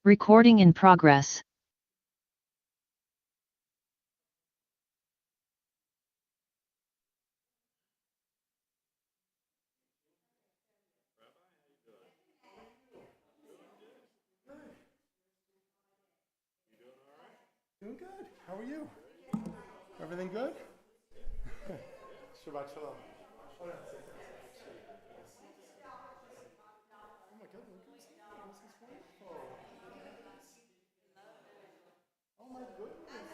Recording in progress. Doing good. How are you? Everything good? Shabbat shalom. Oh, no, oh my goodness, this is wonderful. Oh my goodness.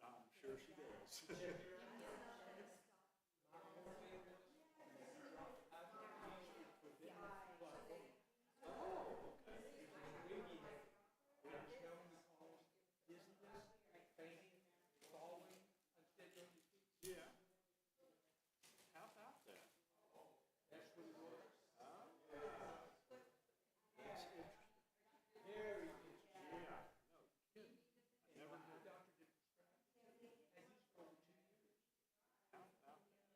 I'm sure she does. Yeah. How about that? That's what it was. That's interesting. Very interesting. Yeah. No kidding. I never knew. How about gee, good.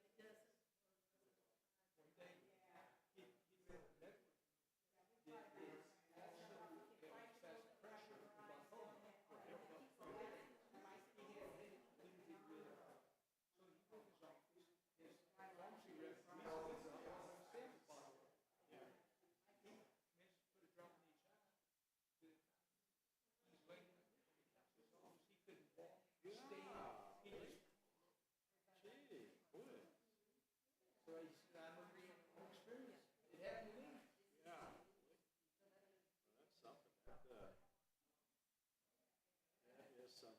Yeah. Well, that's something. That is something.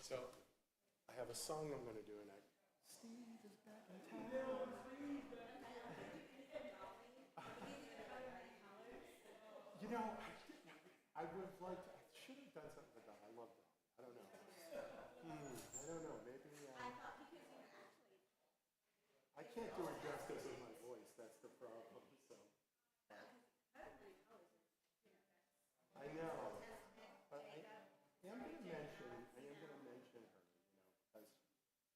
So I have a song I'm going to do, and Steve is back in town. You know, I would have liked. I should have done something with that. I love that. I don't know. I don't know. Maybe I can't do it justice with my voice. That's the problem. So I know, but I am going to mention. I am going to mention her. Because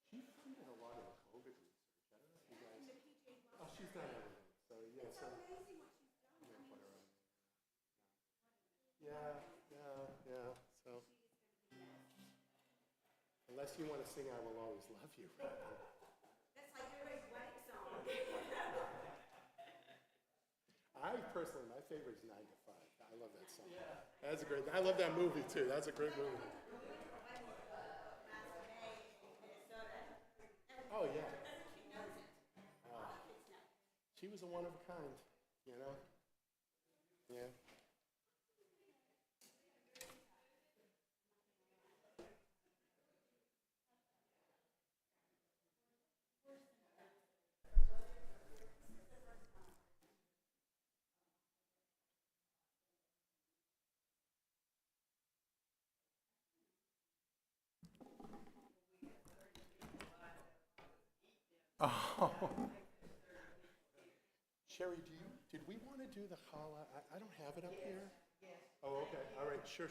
she funded a lot of the COVID research. I don't know if you guys. Oh, she's done everything. So yeah. So I'm gonna put her on. Yeah. Yeah. So unless you want to sing, I will always love you. I personally, my favorite is 9 to 5. I love that song. That's a great. I love that movie too. That's a great movie. Oh yeah. She was a one of a kind. You know. Yeah. Oh. Sherry, did we want to do the challah? I don't have it up here. Oh, okay. All right. Sure.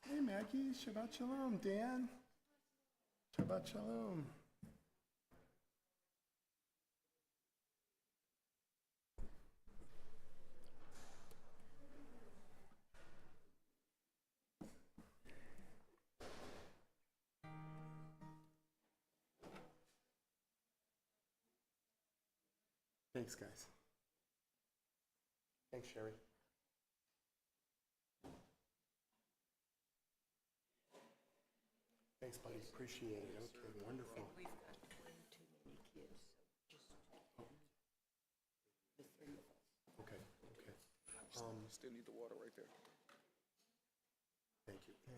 Hey Maggie, Shabbat Shalom. Dan, Shabbat Shalom. Thanks, guys. Thanks, Sherry. Thanks, buddy. Appreciate it. Okay, wonderful. We've got way too many kids, so just the three of us. Okay. Still need the water right there. Thank you. And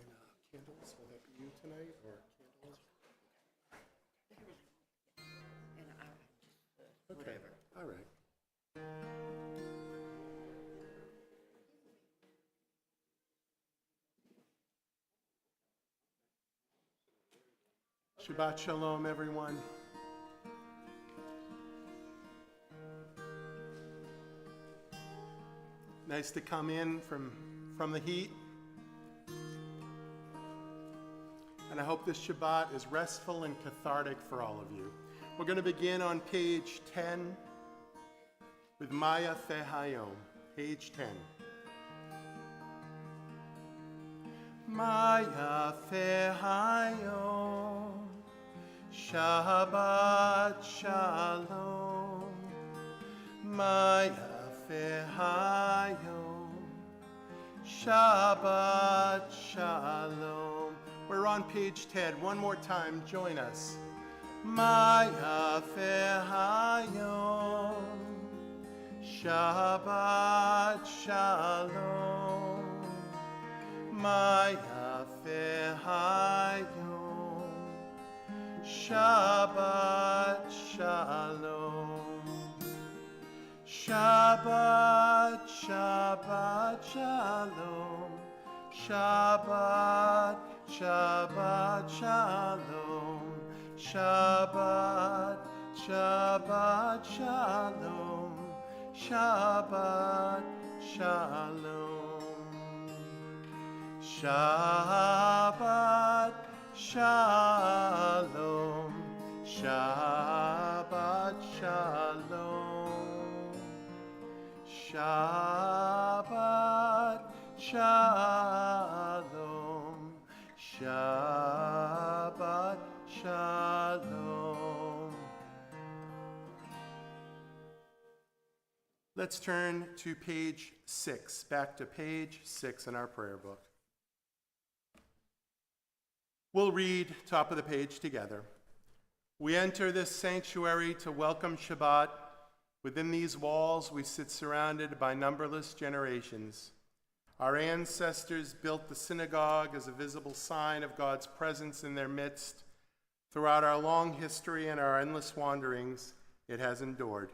candles, will that be you tonight, or candles? And I just, Okay, whatever. all right. Shabbat shalom, everyone. Nice to come in from the heat. And I hope this Shabbat is restful and cathartic for all of you. We're going to begin on page 10 with Maya Fe Hayom, page 10. Maya Fe Hayom, Shabbat Shalom. Maya Fe Hayom, Shabbat Shalom. We're on page 10. One more time, join us. Maya Fe Hayom, Shabbat Shalom. Maya Fe Hayom, Shabbat Shalom. Shabbat, Shabbat Shalom. Shabbat, Shabbat Shalom. Shabbat, Shabbat Shalom. Shabbat Shalom. Shabbat Shalom. Shabbat Shalom. Shabbat Shalom. Shabbat Shalom. Let's turn to page 6, back to page 6 in our prayer book. We'll read top of the page together. We enter this sanctuary to welcome Shabbat. Within these walls, we sit surrounded by numberless generations. Our ancestors built the synagogue as a visible sign of God's presence in their midst. Throughout our long history and our endless wanderings, it has endured.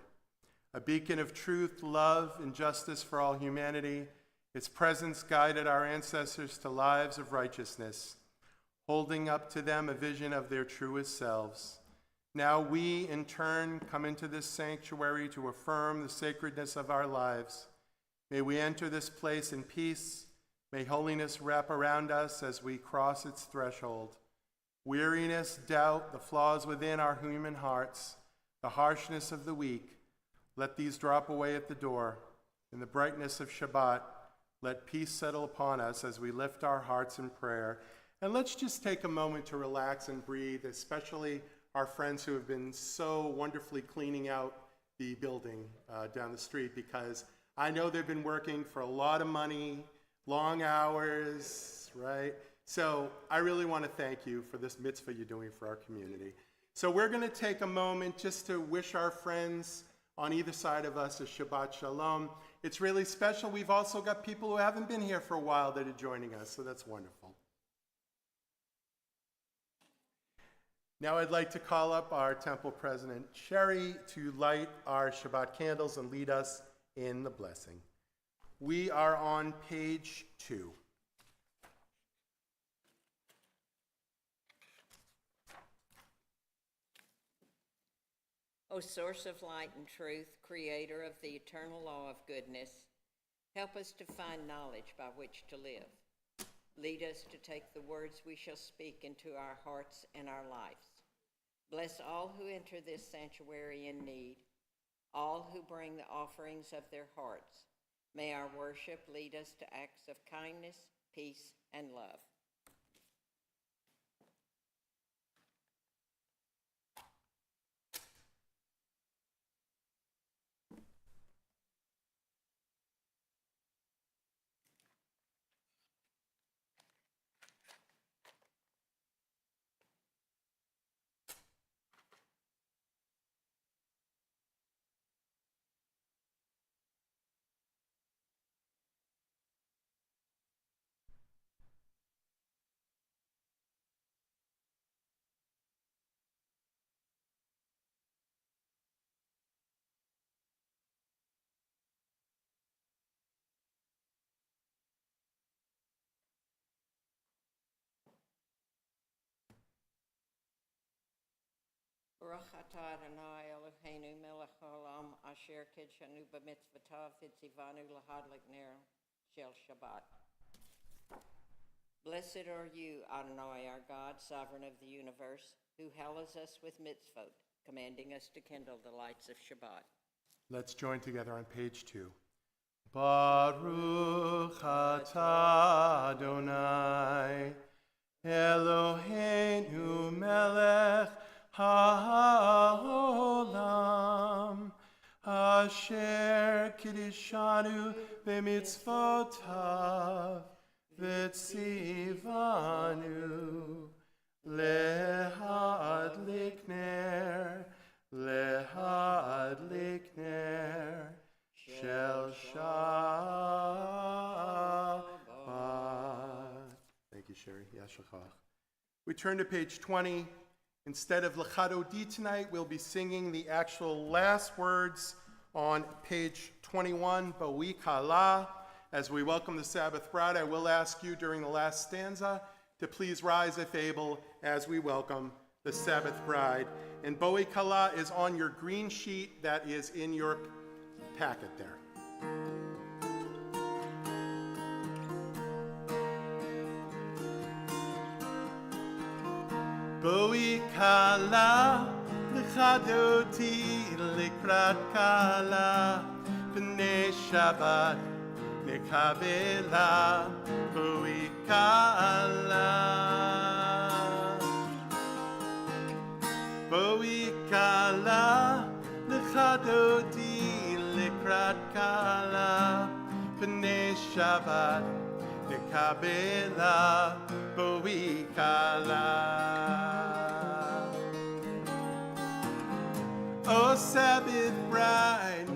A beacon of truth, love, and justice for all humanity, its presence guided our ancestors to lives of righteousness, holding up to them a vision of their truest selves. Now we, in turn, come into this sanctuary to affirm the sacredness of our lives. May we enter this place in peace. May holiness wrap around us as we cross its threshold. Weariness, doubt, the flaws within our human hearts, the harshness of the weak, let these drop away at the door. In the brightness of Shabbat, let peace settle upon us as we lift our hearts in prayer. And let's just take a moment to relax and breathe, especially our friends who have been so wonderfully cleaning out the building down the street, because I know they've been working for a lot of money, long hours, right? So I really want to thank you for this mitzvah you're doing for our community. So we're going to take a moment just to wish our friends on either side of us a Shabbat Shalom. It's really special. We've also got people who haven't been here for a while that are joining us, so that's wonderful. Now I'd like to call up our temple president, Sherry, to light our Shabbat candles and lead us in the blessing. We are on page 2. O source of light and truth, creator of the eternal law of goodness, help us to find knowledge by which to live. Lead us to take the words we shall speak into our hearts and our lives. Bless all who enter this sanctuary in need, all who bring the offerings of their hearts. May our worship lead us to acts of kindness, peace, and love. Baruch atah Adonai Eloheinu melech haolam asher kidshanu b'mitzvotav v'tzivanu lahadlik ner shel Shabbat. Blessed are you, Adonai, our God, sovereign of the universe, who hallows us with mitzvot, commanding us to kindle the lights of Shabbat. Let's join together on page 2. Baruch atah Adonai Eloheinu melech haolam asher kiddushanu b'mitzvotav v'tzivanu lehadlik ner shel Shabbat. Thank you, Sherry. Yashachach. We turn to page 20. Instead of L'chadodi tonight, we'll be singing the actual last words on page 21, Bo'wi Kala. As we welcome the Sabbath bride, I will ask you during the last stanza to please rise if able as we welcome the Sabbath bride. And Bo'wi Kala is on your green sheet that is in your packet there. Bo'wi Kala, l'chadoti likrat Kala, b'nei Shabbat, nekabela, Bo'wi Kala. Bo'wi Kala, l'chadoti likrat Kala, b'nei Shabbat, nekabela, Bo'wi Kala. Oh, Sabbath bride,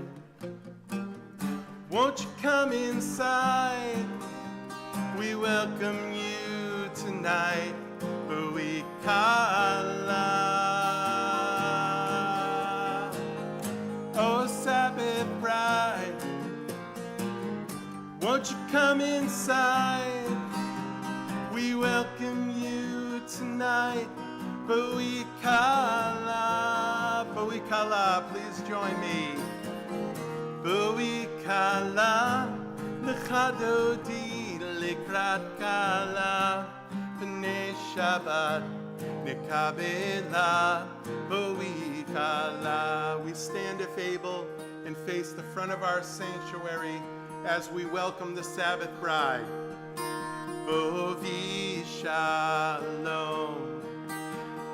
won't you come inside? We welcome you tonight, Bo'wi Kala. Oh, Sabbath bride, won't you come inside? We welcome you tonight, Bo'wi Kala. Bo'wi Kala, please join me. Bo'wi Kala, l'chadodi likrat Kala, b'nei Shabbat, nekabela, Bo'wi Kala. We stand if able and face the front of our sanctuary as we welcome the Sabbath bride. Bo'vi Shalom,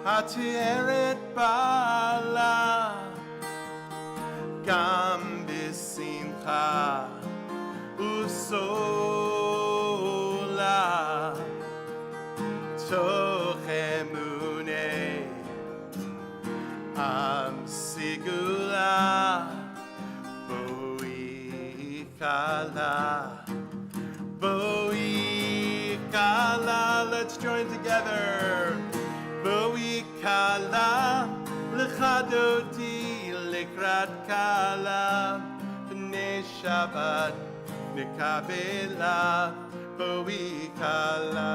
Hatieret Bala, Gam B'Simcha Usola, Toch Emunei Am Sigula, Bo'wi Kala, Bo'wi Kala. Let's join together. Bo'wi Kala, l'chadoti likrat Kala, b'nei Shabbat, nekabela, Bo'wi Kala.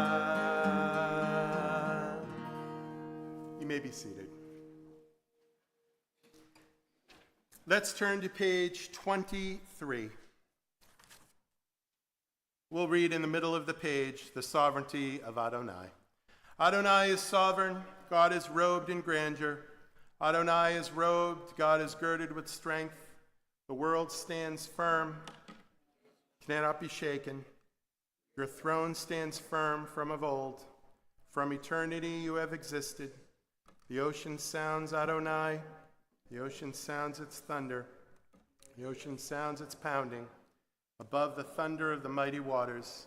You may be seated. Let's turn to page 23. We'll read in the middle of the page, the sovereignty of Adonai. Adonai is sovereign, God is robed in grandeur. Adonai is robed, God is girded with strength. The world stands firm, cannot be shaken. Your throne stands firm from of old. From eternity you have existed. The ocean sounds Adonai. The ocean sounds its thunder. The ocean sounds its pounding. Above the thunder of the mighty waters,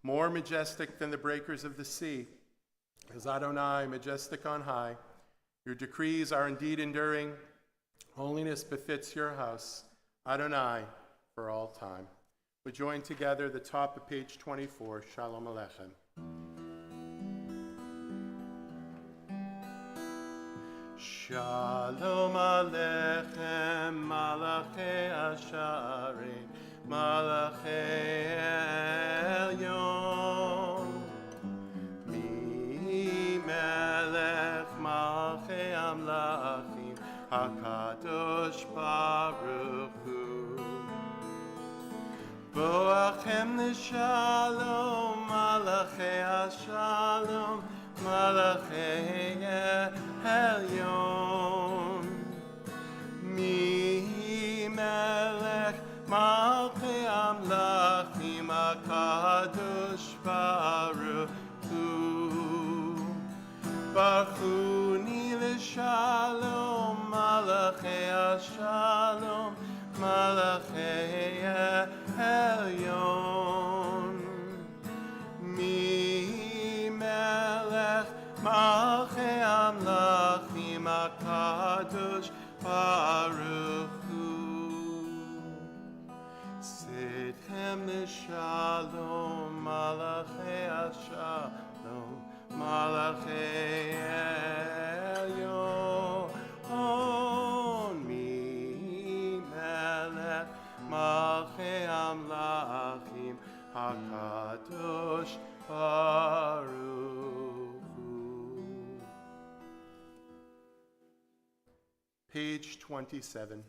more majestic than the breakers of the sea, is Adonai, majestic on high. Your decrees are indeed enduring. Holiness befits your house, Adonai, for all time. We join together the top of page 24, Shalom Aleichem. Shalom Aleichem, Malachei Asharei, Malachei Elyon. Mi melech malchei amlachim. Kadosh Baruch Hu. Boachem Shalom, Malachei HaShalom, Malachei Elyon. Mi Melech Malchei Amlachim HaKadosh Baruch Hu. Bachuni L'Shalom, Malachei HaShalom, Malachei Elyon. Mi Melech Malchei Amlachim HaKadosh Baruch Hu. Sidchem L'Shalom, Malachei HaShalom, Malachei Elyon. Mi Melech Malchei Amlachim HaKadosh Baruch Hu. Page 27.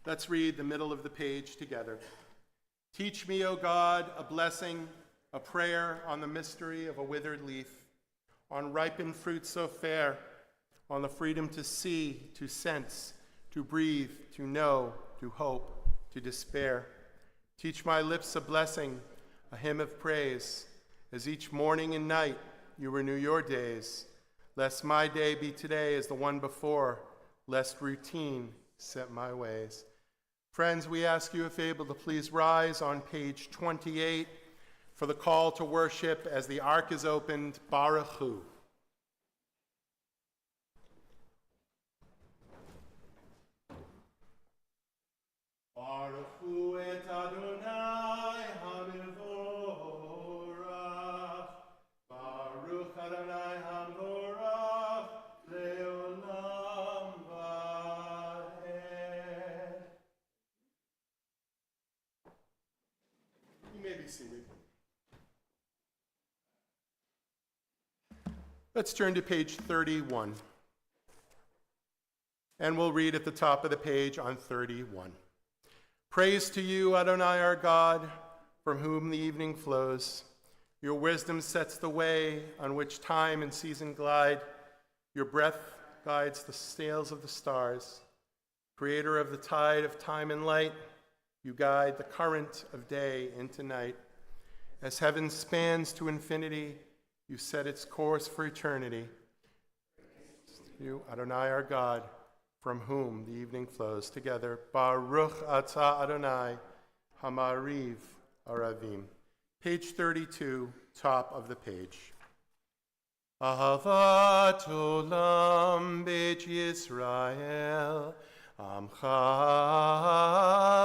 Let's read the middle of the page together. Teach me, O God, a blessing, a prayer on the mystery of a withered leaf, on ripened fruit so fair, on the freedom to see, to sense, to breathe, to know, to hope, to despair. Teach my lips a blessing, a hymn of praise, as each morning and night you renew your days, lest my day be today as the one before, lest routine set my ways. Friends, we ask you, if able, to please rise on page 28 for the call to worship as the ark is opened, Baruch Hu. Baruch Hu et Adonai HaMevorach, Baruch Adonai HaMevorach, Leolam Vaed. You may be seated. Let's turn to page 31. And we'll read at the top of the page on 31. Praise to you, Adonai our God, from whom the evening flows. Your wisdom sets the way on which time and season glide. Your breath guides the sails of the stars. Creator of the tide of time and light, you guide the current of day into night. As heaven spans to infinity, you set its course for eternity. You, Adonai our God, from whom the evening flows. Together, Baruch Atah Adonai Hamariv Aravim. Page 32, top of the page. Ahavat Olam Beit Yisrael Amcha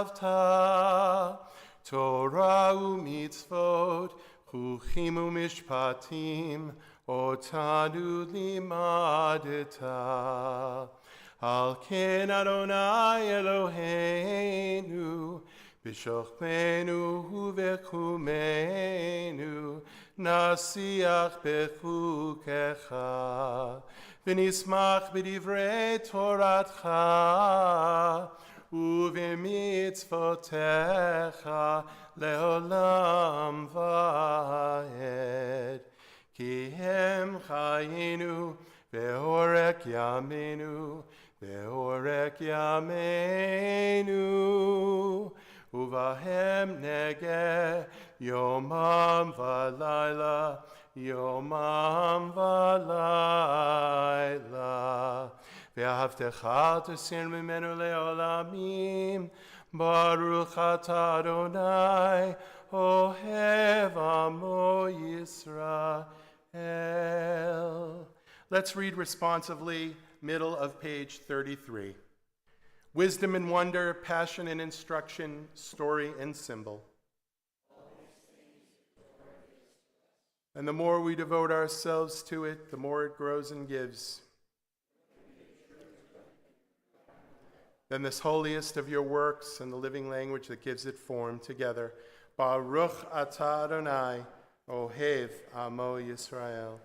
Avta Torah u'mitzvot Chuchim u'mishpatim Otanu limadeta Al ken Adonai Eloheinu B'shochmenu u'v'chumenu Nasiach b'chukecha V'nismach b'divrei Toratcha U'v'mitzvotecha Le'olam va'ed Ki hem chayinu Ve'orek yamenu Ve'orek yameinu Uvahem negeh Yomam v'layla Yomam v'layla Ve'ahavtecha t'sir mimenu le'olamim Baruch atah Adonai Ohev amo Yisrael. Let's read responsively, middle of page 33. Wisdom and wonder, passion and instruction, story and symbol. And the more we devote ourselves to it, the more it grows and gives. Then this holiest of your works and the living language that gives it form together. Baruch atah Adonai, Ohev amo Yisrael.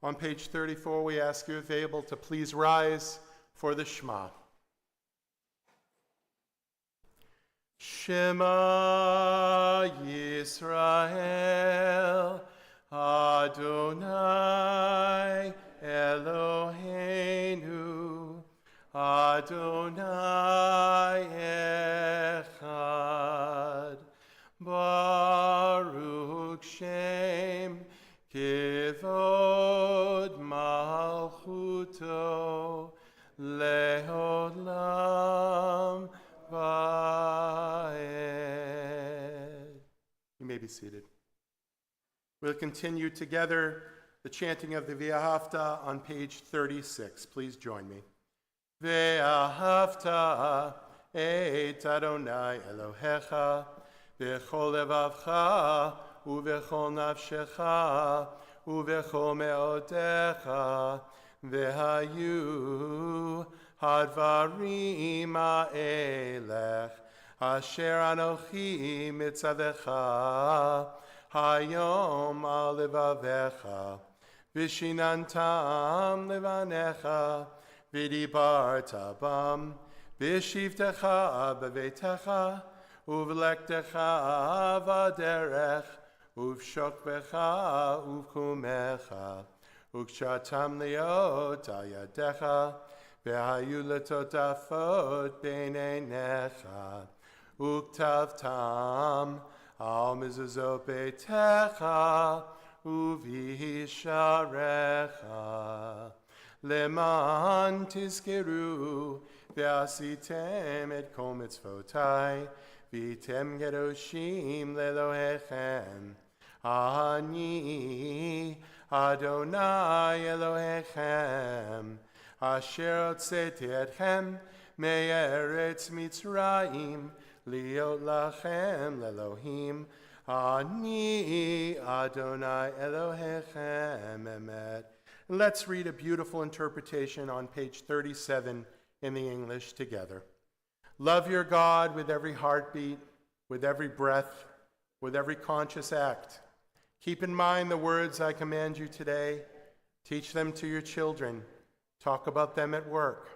On page 34, we ask you, if able, to please rise for the Shema. Shema Yisrael, Adonai Eloheinu, Adonai Echad, Baruch Shem Kivod Malchuto Leolam Vaed. You may be seated. We'll continue together the chanting of the V'ahavta on page 36. Please join me. V'ahavta et Adonai Elohecha v'chol levavcha uv'chol nafshecha uv'chol me'odecha v'hayu hadvarim ha'elech asher anochi mitzavecha hayom al levavecha v'shinantam levanecha v'dibarta bam v'shivtecha b'veitecha uv'lektecha v'derech uv'shokbecha uv'kumecha uv'kshatam liot ayadecha v'hayu letotafot b'neinecha uktavtam al mezuzot beitecha uv'hisharecha leman tizkeru v'asitem et kol mitzvotai v'tem kedoshim lelohechem ani Adonai Elohechem asher hotzeti etchem me'eretz Mitzrayim liot lachem lelohim ani Adonai Elohechem emet. Let's read a beautiful interpretation on page 37 in the English together. Love your God with every heartbeat, with every breath, with every conscious act. Keep in mind the words I command you today. Teach them to your children. Talk about them at work.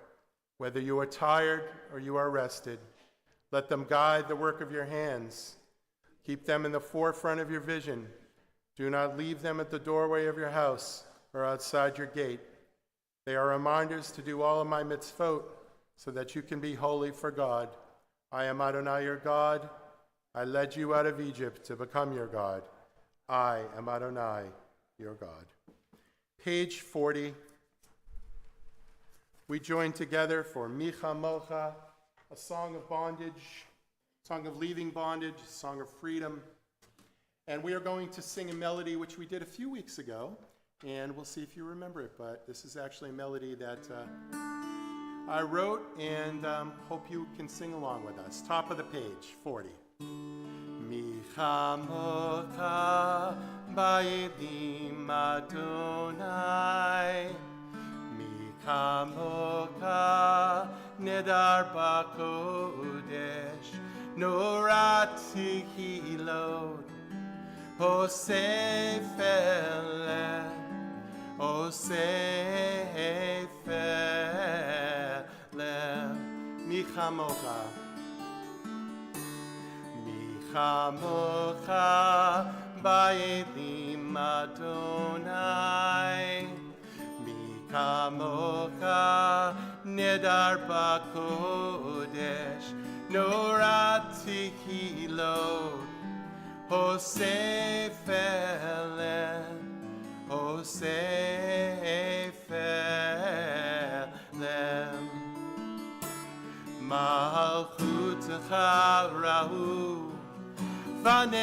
Whether you are tired or you are rested, let them guide the work of your hands. Keep them in the forefront of your vision. Do not leave them at the doorway of your house or outside your gate. They are reminders to do all of my mitzvot so that you can be holy for God. I am Adonai your God. I led you out of Egypt to become your God. I am Adonai your God. Page 40. We join together for Micha Mocha, a song of bondage, song of leaving bondage, song of freedom. And we are going to sing a melody which we did a few weeks ago, and we'll see if you remember it, but this is actually a melody that I wrote, and hope you can sing along with us. Top of the page, 40. Micha Mocha ba'elim Adonai, Micha Mocha nedar ba'kodesh, norati hilod, osef eleh, osef eleh, Micha Mocha. Micha Mocha ba'elim Adonai, Micha Mocha nedar ba'kodesh, norati hilod, osef eleh, osef eleh. Malchutecha rahu Vanecha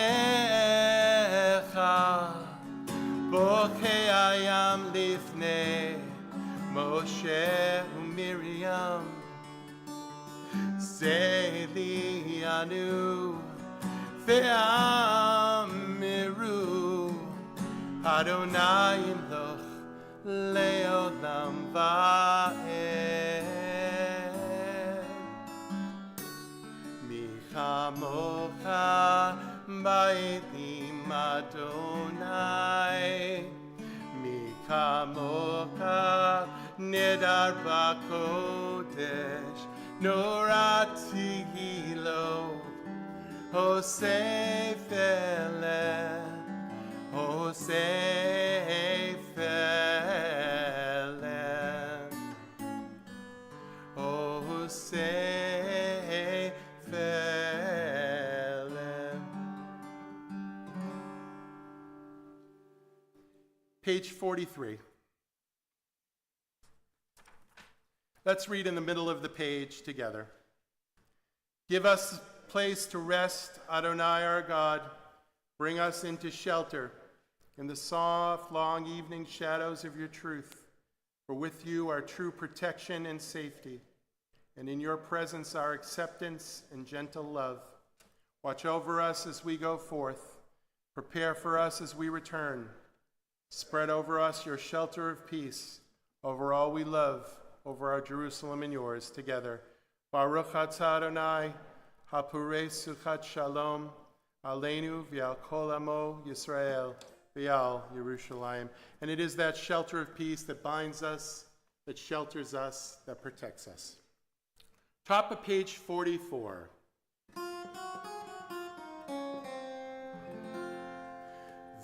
Bokei Hayam Lifnei Moshe uMiriam Zeli Anu Ve'amiru Adonai Imloch Leolam Vaed Micha Mocha ba'elim Adonai, kamocha nedar bakodesh norati hilo Hosei fele Hosei fele Hosei fele. Page 43. Let's read in the middle of the page together. Give us place to rest, Adonai our God. Bring us into shelter in the soft, long evening shadows of your truth. For with you are true protection and safety, and in your presence our acceptance and gentle love. Watch over us as we go forth. Prepare for us as we return. Spread over us your shelter of peace, over all we love, over our Jerusalem and yours together. Baruch atah Adonai, hapurei suchat shalom, aleinu v'al kol amo Yisrael, v'al Yerushalayim. And it is that shelter of peace that binds us, that shelters us, that protects us. Top of page 44.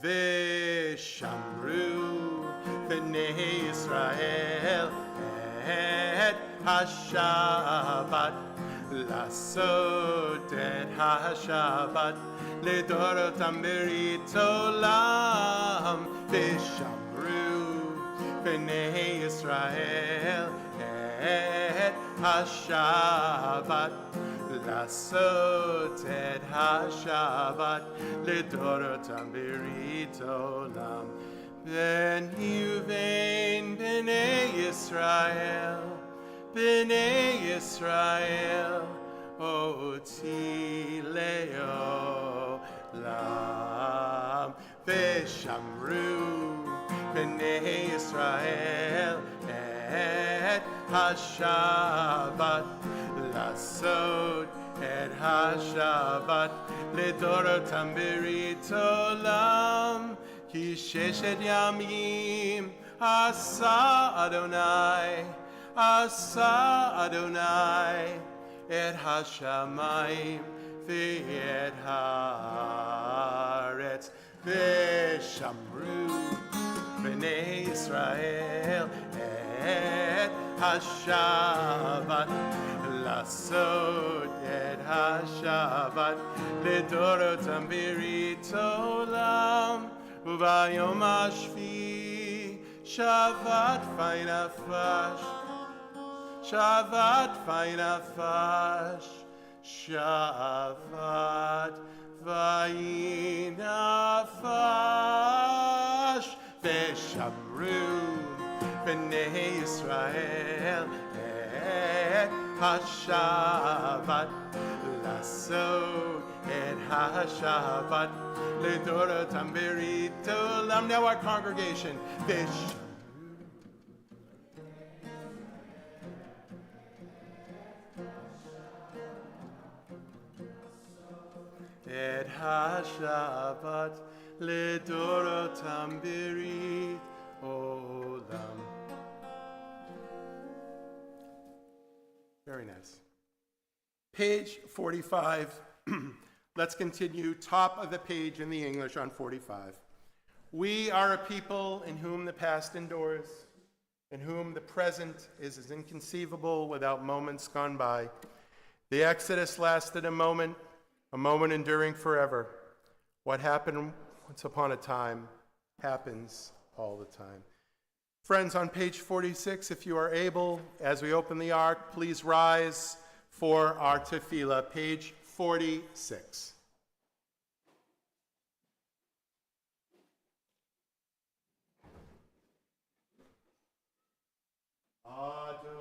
V'shamru b'nei Yisrael et ha-Shabbat לעשות את השבת לדורותם ברית עולם ושמרו בני ישראל את השבת לעשות את השבת לדורותם ברית עולם בני ובין בני ישראל B'nei Yisrael, oti le'olam. V'shamru b'nei Yisrael et ha-Shabbat, לעשות et ha-Shabbat, לדורותם ברית עולם. כי ששת ימים עשה אדוני Asa Adonai et hashamayim ve'et haaretz ve'shamru b'nei Yisrael et hashabat lasot et hashabat ledorotam b'rit olam u'vayom hashvi Shabbat vaynafash Shabbat vaynafash, Shabbat vaynafash, v'shamru b'nei Yisrael et ha-Shabbat, לעשות et ha-Shabbat, לדורותם ברית עולם. Now our congregation, et ha-Shabbat לדורותם ברית עולם. Very nice. Page 45. Let's continue. Top of the page in the English on 45. We are a people in whom the past endures, in whom the present is as inconceivable without moments gone by. The Exodus lasted a moment enduring forever. What happened once upon a time happens all the time. Friends, on page 46, if you are able, as we open the ark, please rise for our tefillah, page 46.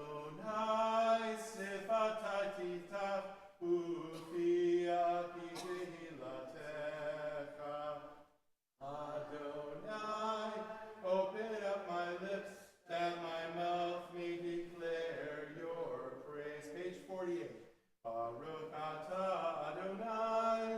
Adonai sefatatita ufiati tehilatecha. Adonai, open up my lips that my mouth may declare your praise. Page 48. Baruch atah Adonai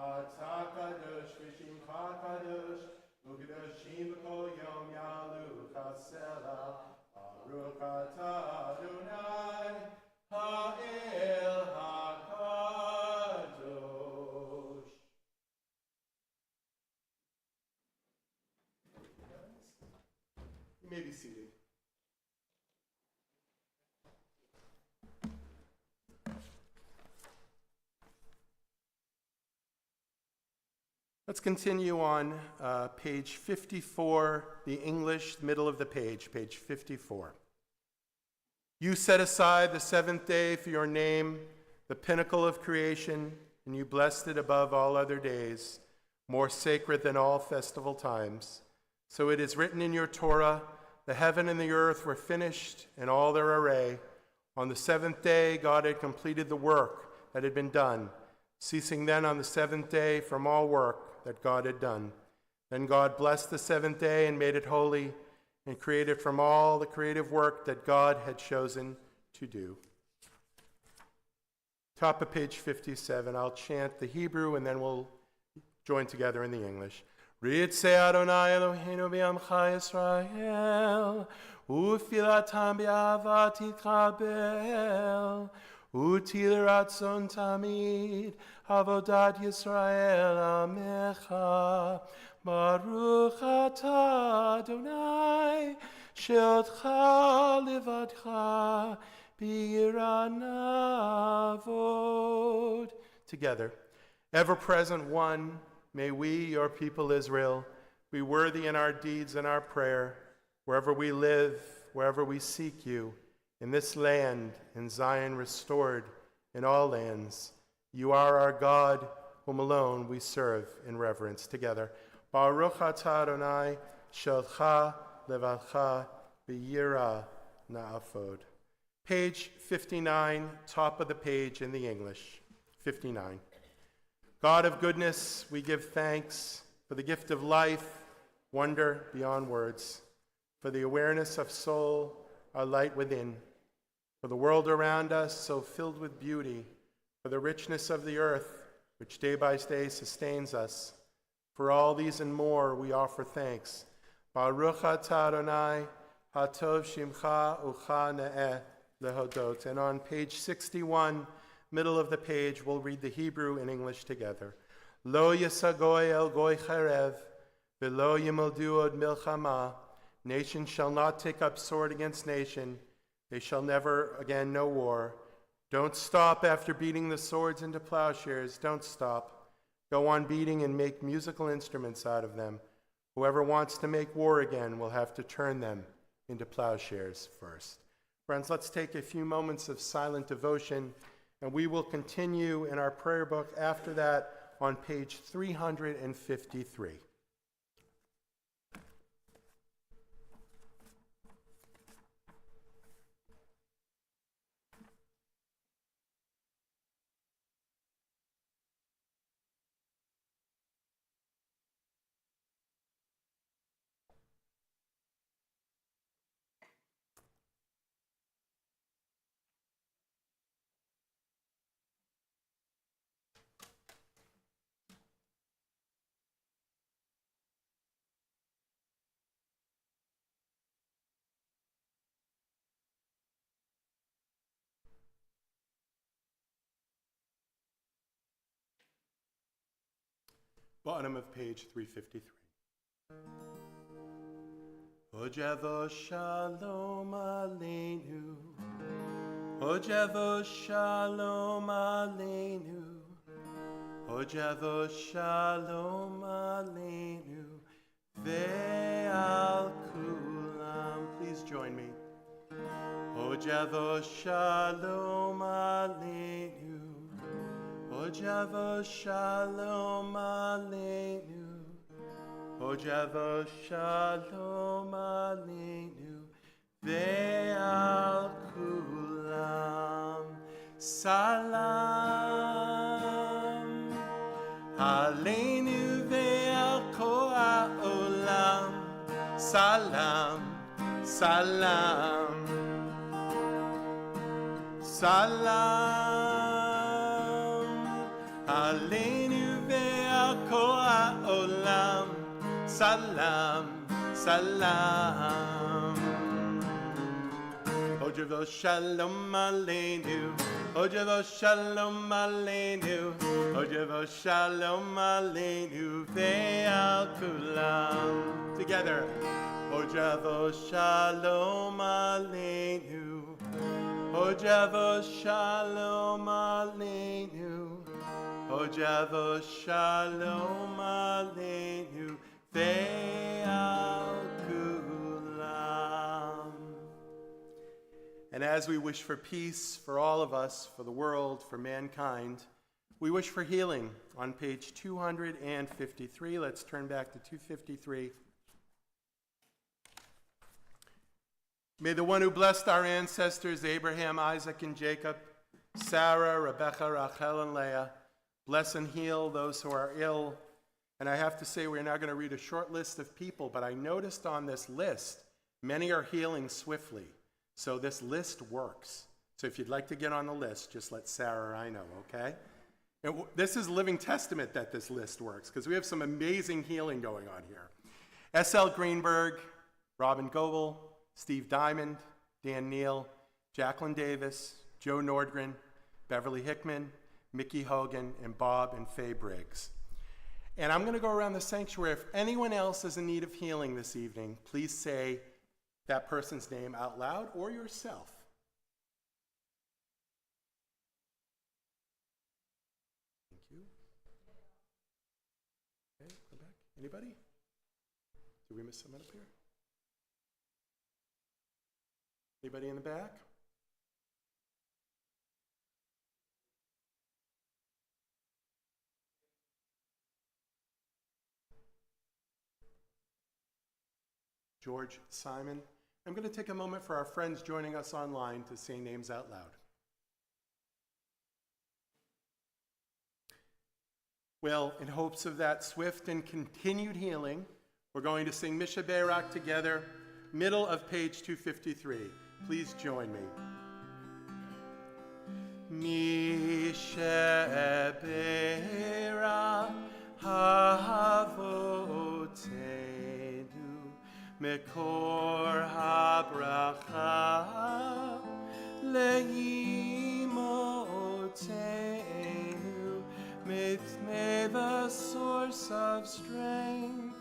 Ata kadosh v'shimcha kadosh, u'kadoshim v'kol yom yalu chasela, Baruch atah Adonai, ha'el ha'kadosh. You may be seated. Let's continue on page 54, the English, middle of the page 54. You set aside the seventh day for your name, the pinnacle of creation, and you blessed it above all other days, more sacred than all festival times. So it is written in your Torah, the heaven and the earth were finished in all their array. On the seventh day, God had completed the work that had been done, ceasing then on the seventh day from all work that God had done. Then God blessed the seventh day and made it holy, and created from all the creative work that God had chosen to do. Top of page 57, I'll chant the Hebrew and then we'll join together in the English. Ritzei Adonai Eloheinu b'amcha Yisrael, u'filatam b'ahavat yitchabel, u'til ratzon tamid, avodat Yisrael amecha, Baruch atah Adonai, she'otcha levadcha, b'yira navod. Together, ever-present one, may we, your people Israel, be worthy in our deeds and our prayer, wherever we live, wherever we seek you, in this land, in Zion restored, in all lands. You are our God, whom alone we serve in reverence. Together. Baruch atah Adonai, she'otcha levadcha, b'yira na'afod. Page 59, top of the page in the English. 59. God of goodness, we give thanks for the gift of life, wonder beyond words, for the awareness of soul, our light within, for the world around us so filled with beauty, for the richness of the earth, which day by day sustains us. For all these and more, we offer thanks. Baruch atah Adonai, hatov shimcha ucha ne'eh lehodot. And on page 61, middle of the page, we'll read the Hebrew and English together. Lo yisagoy el goy cherev, v'lo yimoldu od milchama. Nation shall not take up sword against nation. They shall never again know war. Don't stop after beating the swords into plowshares. Don't stop. Go on beating and make musical instruments out of them. Whoever wants to make war again will have to turn them into plowshares first. Friends, let's take a few moments of silent devotion, and we will continue in our prayer book after that on page 353. Bottom of page 353. Ojavo shalom aleinu, Ojavo shalom aleinu, Ojavo shalom aleinu, ve'al kulam. Please join me. Ojavo shalom aleinu, Ojavo shalom aleinu, Ojavo shalom aleinu, ve'al kulam. Salam aleinu ve'al kol ha'olam. Salam, salam, salam aleinu ve'al salam, salam. Ojavo shalom aleinu, Ojavo shalom aleinu, Ojavo shalom aleinu ve'al kulam. Together. Ojavo shalom aleinu, Ojavo shalom aleinu, Ojavo shalom aleinu ve'al kulam. And as we wish for peace for all of us, for the world, for mankind, we wish for healing on page 253. Let's turn back to 253. May the one who blessed our ancestors, Abraham, Isaac, and Jacob, Sarah, Rebekah, Rachel, and Leah, bless and heal those who are ill. And I have to say, we're now going to read a short list of people, but I noticed on this list, many are healing swiftly. So this list works. So if you'd like to get on the list, just let Sarah or I know, okay? And this is Living Testament that this list works, because we have some amazing healing going on here. S.L. Greenberg, Robin Goebel, Steve Diamond, Dan Neal, Jacqueline Davis, Joe Nordgren, Beverly Hickman, Mickey Hogan, and Bob and Faye Briggs. And I'm going to go around the sanctuary. If anyone else is in need of healing this evening, please say that person's name out loud or yourself. Thank you. Okay, go back. Anybody? Did we miss someone up here? Anybody in the back? George Simon. I'm going to take a moment for our friends joining us online to say names out loud. Well, in hopes of that swift and continued healing, we're going to sing Misha Berak together, middle of page 253. Please join me. Misha Berak Havotenu Mekor habracha leimotenu. May the source of strength,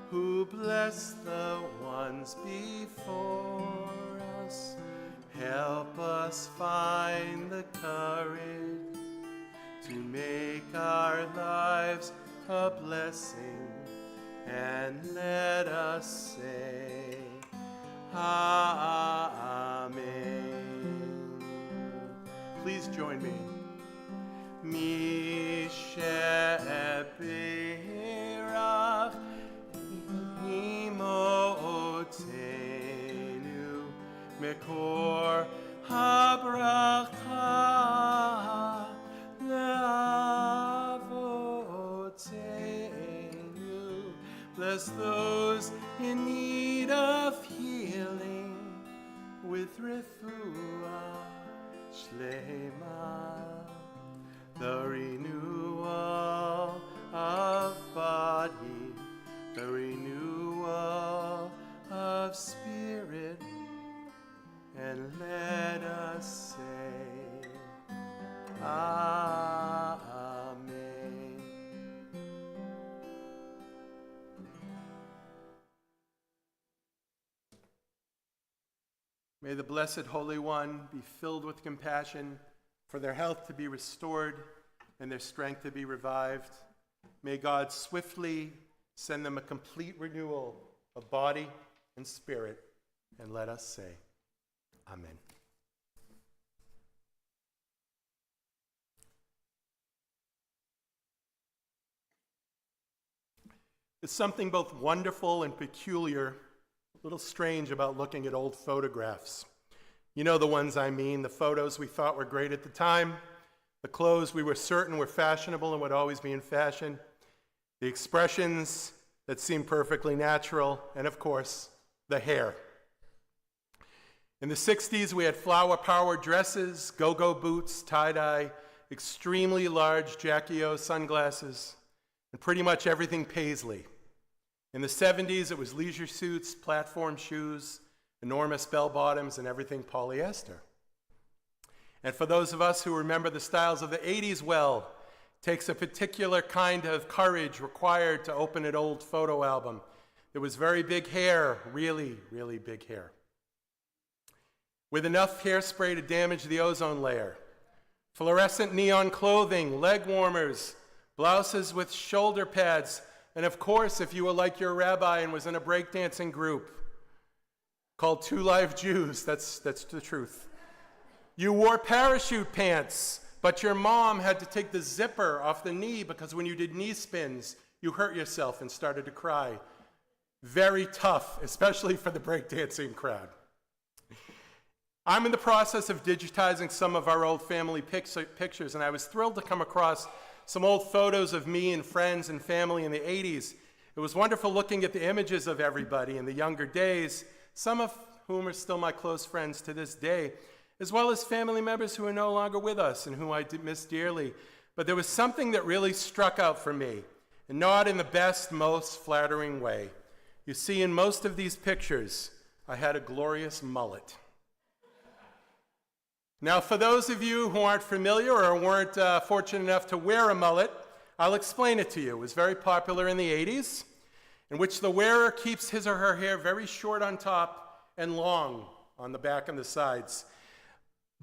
who bless the ones before us, help us find the courage to make our lives a blessing, and let us say, Amen. Please join me. Misha Berach Imotenu Mekor habracha leavotenu. Bless those in need of healing with refuah shlema, the renewal of body, the renewal of spirit, and let us say, Amen. May the Blessed Holy One be filled with compassion for their health to be restored and their strength to be revived. May God swiftly send them a complete renewal of body and spirit, and let us say, Amen. There's something both wonderful and peculiar, a little strange about looking at old photographs. You know the ones I mean, the photos we thought were great at the time, the clothes we were certain were fashionable and would always be in fashion, the expressions that seemed perfectly natural, and of course, the hair. In the 60s, we had flower-powered dresses, go-go boots, tie-dye, extremely large Jackie O sunglasses, and pretty much everything paisley. In the 70s, it was leisure suits, platform shoes, enormous bell bottoms, and everything polyester. And for those of us who remember the styles of the 80s well, it takes a particular kind of courage required to open an old photo album. There was very big hair, really, really big hair, with enough hairspray to damage the ozone layer. Fluorescent neon clothing, leg warmers, blouses with shoulder pads, and of course, if you were like your rabbi and was in a breakdancing group called Two Live Jews, that's the truth. You wore parachute pants, but your mom had to take the zipper off the knee because when you did knee spins, you hurt yourself and started to cry. Very tough, especially for the breakdancing crowd. I'm in the process of digitizing some of our old family pictures, and I was thrilled to come across some old photos of me and friends and family in the 80s. It was wonderful looking at the images of everybody in the younger days, some of whom are still my close friends to this day, as well as family members who are no longer with us and whom I miss dearly. But there was something that really struck out for me, and not in the best, most flattering way. You see, in most of these pictures, I had a glorious mullet. Now, for those of you who aren't familiar or weren't fortunate enough to wear a mullet, I'll explain it to you. It was very popular in the 80s, in which the wearer keeps his or her hair very short on top and long on the back and the sides.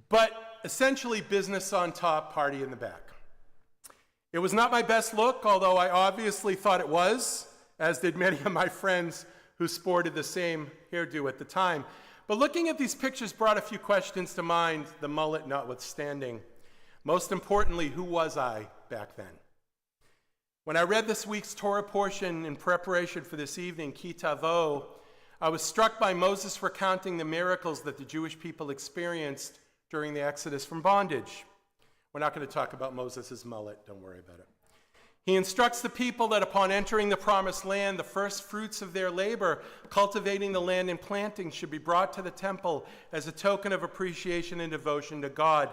But essentially business on top, party in the back. It was not my best look, although I obviously thought it was, as did many of my friends who sported the same hairdo at the time. But looking at these pictures brought a few questions to mind, the mullet notwithstanding. Most importantly, who was I back then? When I read this week's Torah portion in preparation for this evening, Ki Tavo, I was struck by Moses recounting the miracles that the Jewish people experienced during the Exodus from bondage. We're not going to talk about Moses' mullet, don't worry about it. He instructs the people that upon entering the promised land, the first fruits of their labor, cultivating the land and planting, should be brought to the temple as a token of appreciation and devotion to God.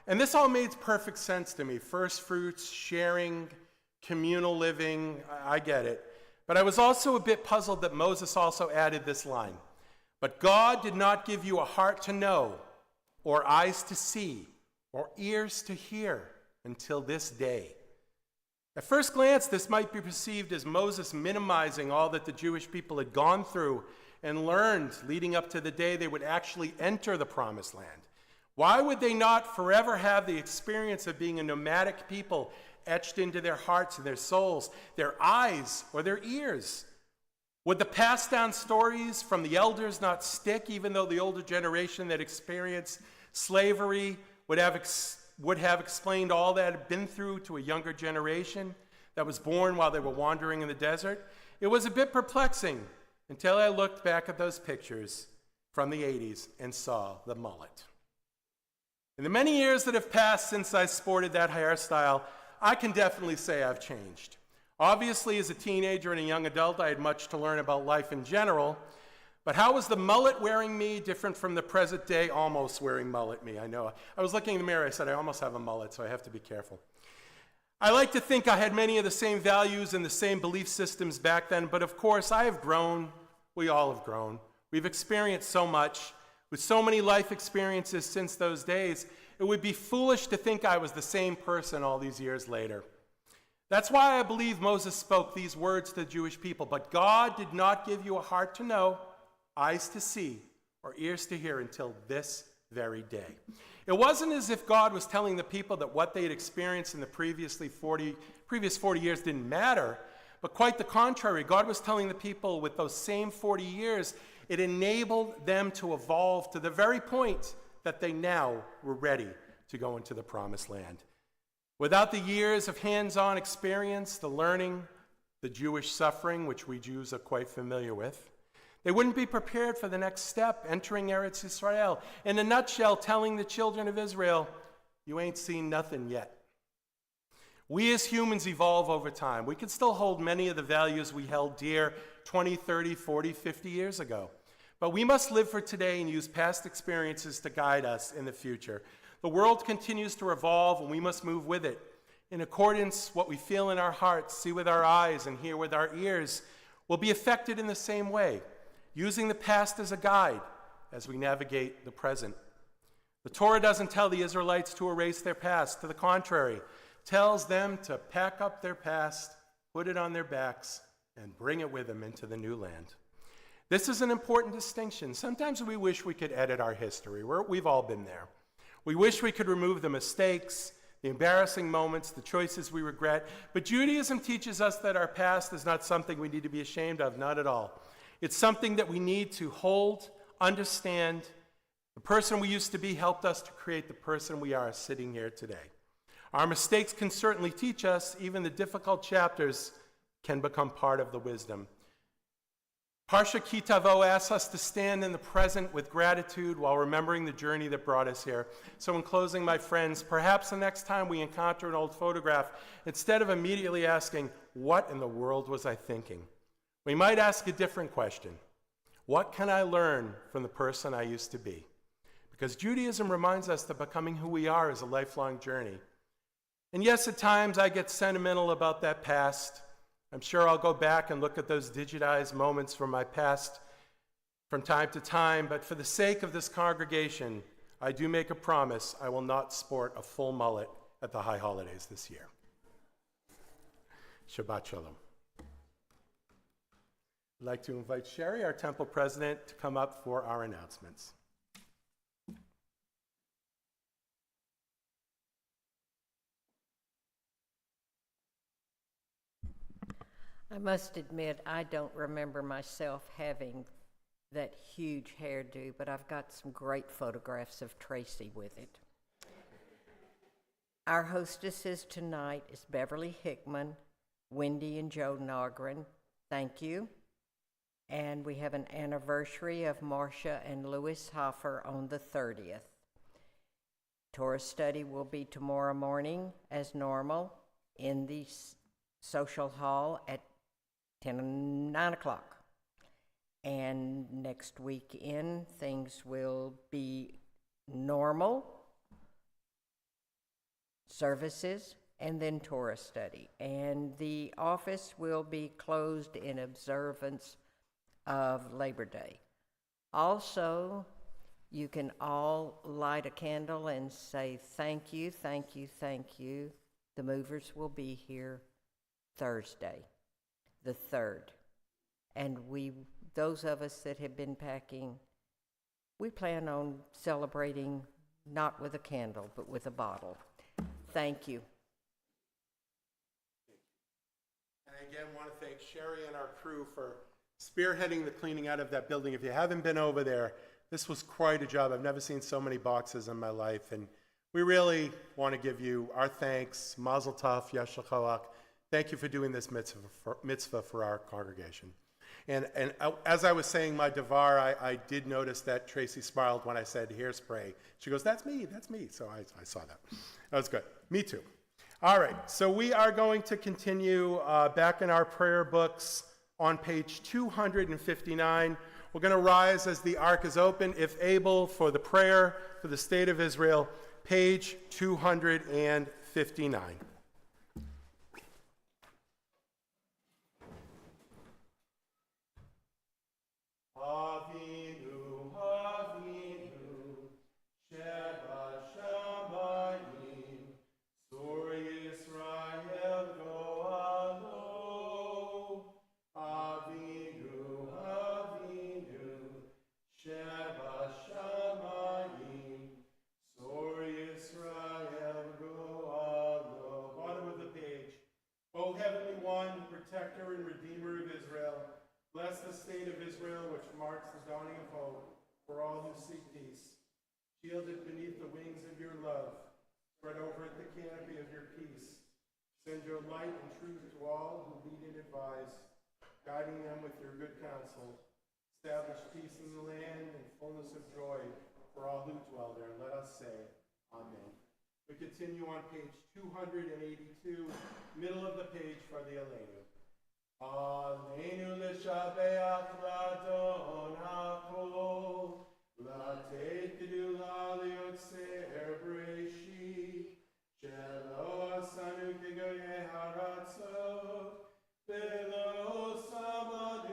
And this all made perfect sense to me. First fruits, sharing, communal living, I get it. But I was also a bit puzzled that Moses also added this line. But God did not give you a heart to know, or eyes to see, or ears to hear until this day. At first glance, this might be perceived as Moses minimizing all that the Jewish people had gone through and learned leading up to the day they would actually enter the promised land. Why would they not forever have the experience of being a nomadic people etched into their hearts and their souls, their eyes or their ears? Would the passed down stories from the elders not stick, even though the older generation that experienced slavery would have explained all that had been through to a younger generation that was born while they were wandering in the desert? It was a bit perplexing until I looked back at those pictures from the 80s and saw the mullet. In the many years that have passed since I sported that hairstyle, I can definitely say I've changed. Obviously, as a teenager and a young adult, I had much to learn about life in general. But how was the mullet wearing me different from the present day almost wearing mullet me? I know. I was looking in the mirror, I said, I almost have a mullet, so I have to be careful. I like to think I had many of the same values and the same belief systems back then, but of course I have grown. We all have grown. We've experienced so much. With so many life experiences since those days, it would be foolish to think I was the same person all these years later. That's why I believe Moses spoke these words to the Jewish people. But God did not give you a heart to know, eyes to see, or ears to hear until this very day. It wasn't as if God was telling the people that what they had experienced in the previous 40 years didn't matter, but quite the contrary. God was telling the people with those same 40 years, it enabled them to evolve to the very point that they now were ready to go into the promised land. Without the years of hands-on experience, the learning, the Jewish suffering, which we Jews are quite familiar with, they wouldn't be prepared for the next step, entering Eretz Yisrael. In a nutshell, telling the children of Israel, you ain't seen nothing yet. We as humans evolve over time. We can still hold many of the values we held dear 20, 30, 40, 50 years ago. But we must live for today and use past experiences to guide us in the future. The world continues to revolve, and we must move with it. In accordance what we feel in our hearts, see with our eyes, and hear with our ears, will be affected in the same way, using the past as a guide as we navigate the present. The Torah doesn't tell the Israelites to erase their past. To the contrary, tells them to pack up their past, put it on their backs, and bring it with them into the new land. This is an important distinction. Sometimes we wish we could edit our history. We've all been there. We wish we could remove the mistakes, the embarrassing moments, the choices we regret. But Judaism teaches us that our past is not something we need to be ashamed of, not at all. It's something that we need to hold, understand. The person we used to be helped us to create the person we are sitting here today. Our mistakes can certainly teach us. Even the difficult chapters can become part of the wisdom. Parsha Ki Tavo asks us to stand in the present with gratitude while remembering the journey that brought us here. So in closing, my friends, perhaps the next time we encounter an old photograph, instead of immediately asking, "What in the world was I thinking?" we might ask a different question. What can I learn from the person I used to be? Because Judaism reminds us that becoming who we are is a lifelong journey. And yes, at times I get sentimental about that past. I'm sure I'll go back and look at those digitized moments from my past from time to time, but for the sake of this congregation, I do make a promise I will not sport a full mullet at the high holidays this year. Shabbat Shalom. I'd like to invite Sherry, our temple president, to come up for our announcements. I must admit, I don't remember myself having that huge hairdo, but I've got some great photographs of Tracy with it. Our hostesses tonight is Beverly Hickman, Wendy and Joe Nogren. Thank you. And we have an anniversary of Marcia and Louis Hoffer on the 30th. Torah study will be tomorrow morning as normal in the social hall at 9 o'clock. And next weekend, things will be normal services and then Torah study. And the office will be closed in observance of Labor Day. Also, you can all light a candle and say thank you, thank you, thank you. The movers will be here Thursday, the 3rd. And those of us that have been packing, we plan on celebrating not with a candle, but with a bottle. Thank you. And I again want to thank Sherry and our crew for spearheading the cleaning out of that building. If you haven't been over there, this was quite a job. I've never seen so many boxes in my life. And we really want to give you our thanks. Mazel tov, Yesh L'Choach. Thank you for doing this mitzvah for our congregation. And as I was saying my devar, I did notice that Tracy smiled when I said hairspray. She goes, that's me. So I saw that. That was good. Me too. All right, so we are going to continue back in our prayer books on page 259. We're going to rise as the ark is open, if able, for the prayer for the state of Israel, page 259. Avinu, Avinu, Shabbat Shamayim, Sur Yisrael Goalo. Avinu, Avinu, Shabbat Shamayim, Sur Yisrael Goalo. Bottom of the page. O Heavenly One, Protector and Redeemer of Israel, bless the state of Israel, which marks the dawning of hope for all who seek peace. Shield it beneath the wings of your love. Spread over it the canopy of your peace. Send your light and truth to all who lead and advise, guiding them with your good counsel. Establish peace in the land and fullness of joy for all who dwell there. Let us say, Amen. We continue on page 282, middle of the page for the Aleinu. Aleinu l'shabeach l'adon ha'kol, l'ateit gedula liotzer b'reishit, shelo asanu kegoyei haratzot, velo samad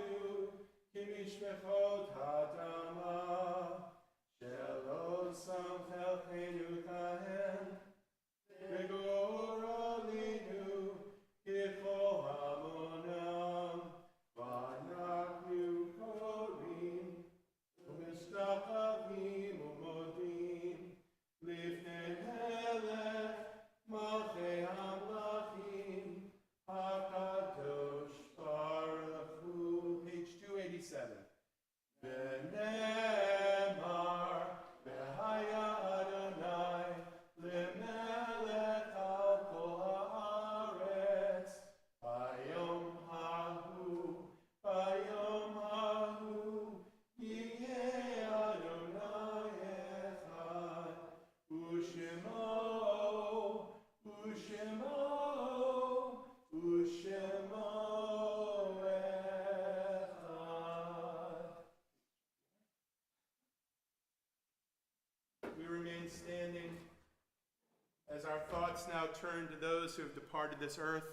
turn to those who have departed this earth,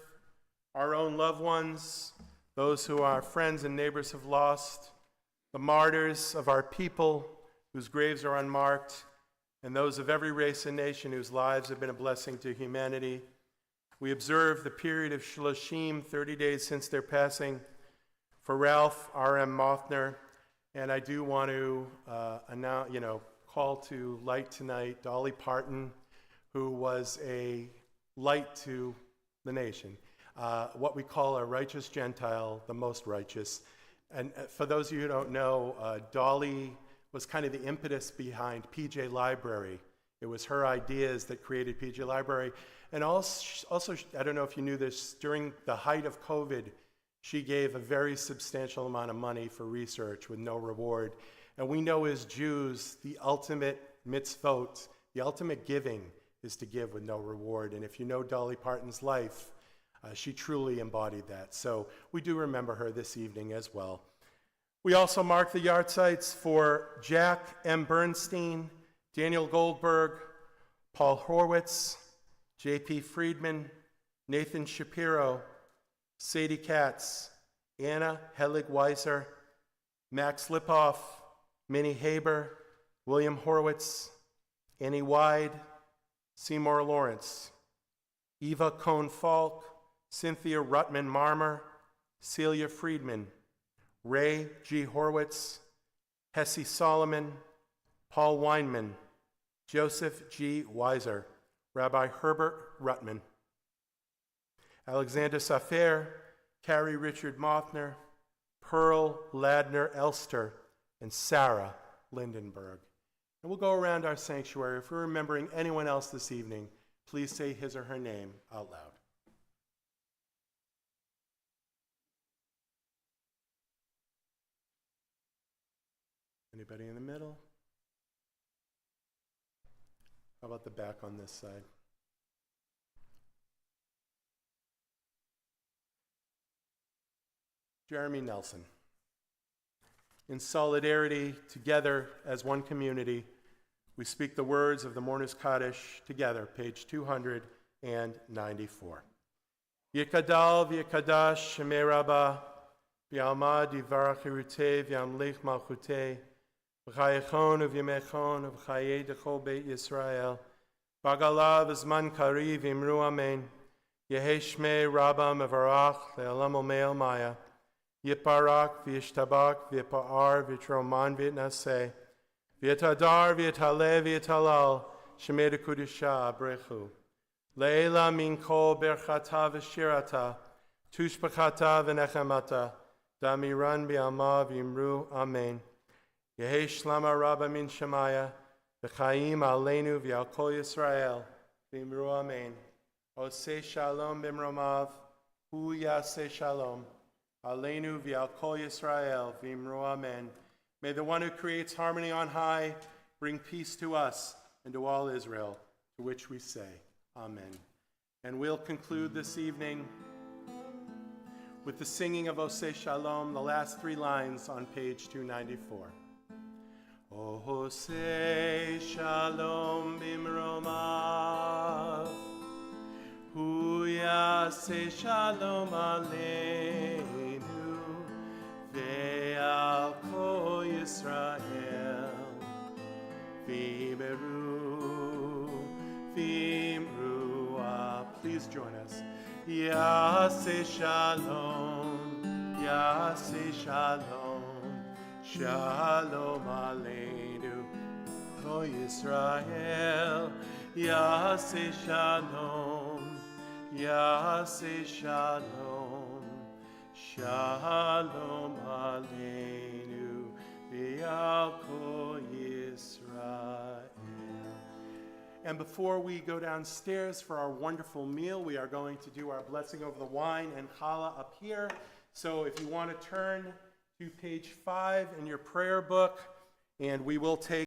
our own loved ones, those who our friends and neighbors have lost, the martyrs of our people whose graves are unmarked, and those of every race and nation whose lives have been a blessing to humanity. We observe the period of Shloshim, 30 days since their passing, for Ralph R.M. Mothner, and I do want to call to light tonight Dolly Parton, who was a light to the nation, what we call a righteous Gentile, the most righteous. And for those of you who don't know, Dolly was kind of the impetus behind PJ Library. It was her ideas that created PJ Library. And also, I don't know if you knew this, during the height of COVID, she gave a very substantial amount of money for research with no reward. And we know as Jews, the ultimate mitzvot, the ultimate giving is to give with no reward. And if you know Dolly Parton's life, she truly embodied that. So we do remember her this evening as well. We also mark the yahrzeits for Jack M. Bernstein, Daniel Goldberg, Paul Horwitz, J.P. Friedman, Nathan Shapiro, Sadie Katz, Anna Helig-Weiser, Max Lipoff, Minnie Haber, William Horwitz, Annie Wyde, Seymour Lawrence, Eva Cohn-Falk, Cynthia Rutman-Marmer, Celia Friedman, Ray G. Horwitz, Hessie Solomon, Paul Weinman, Joseph G. Weiser, Rabbi Herbert Rutman, Alexander Safer, Carrie Richard Mothner, Pearl Ladner Elster, and Sarah Lindenberg. And we'll go around our sanctuary. If we're remembering anyone else this evening, please say his or her name out loud. Anybody in the middle? How about the back on this side? Jeremy Nelson. In solidarity, together as one community, we speak the words of the Mourner's Kaddish together, page 294. Yikadal v'yikadash shemei Rabbah, v'yalma divarach hirutei v'yamlich malchutei, v'chayechon v'yamechon v'chayei dechol beit Yisrael, v'agalav v'zman kari v'imru amen, yehei shmei Rabbah mevarach le'olam olmei maya, Yiparak v'yishtabak v'yipa'ar v'yitroman v'yitnaseh v'yitadar v'yitale v'yitalal shemei dekudisha brechu le'ela min kol berchata v'shirata tushbachata v'nechamata damiran b'alma v'imru amen Yehei shlama rabba min shemaya v'chaim aleinu v'al kol Yisrael v'imru amen Oseh shalom b'mromav hu yaseh shalom Aleinu v'al kol Yisrael v'imru amen. May the one who creates harmony on high bring peace to us and to all Israel, to which we say, amen. And we'll conclude this evening with the singing of Oseh Shalom, the last three lines on page 294. Oseh Shalom b'mromav, hu yaseh shalom aleinu. Ve'al kol Yisrael v'imru. Please join us. Yaseh shalom, yaseh shalom, shalom aleinu, kol Yisrael. Yaseh shalom, yaseh shalom, shalom aleinu v'al kol Yisrael. And before we go downstairs for our wonderful meal, we are going to do our blessing over the wine and challah up here. So if you want to turn to page 5 in your prayer book, and we will take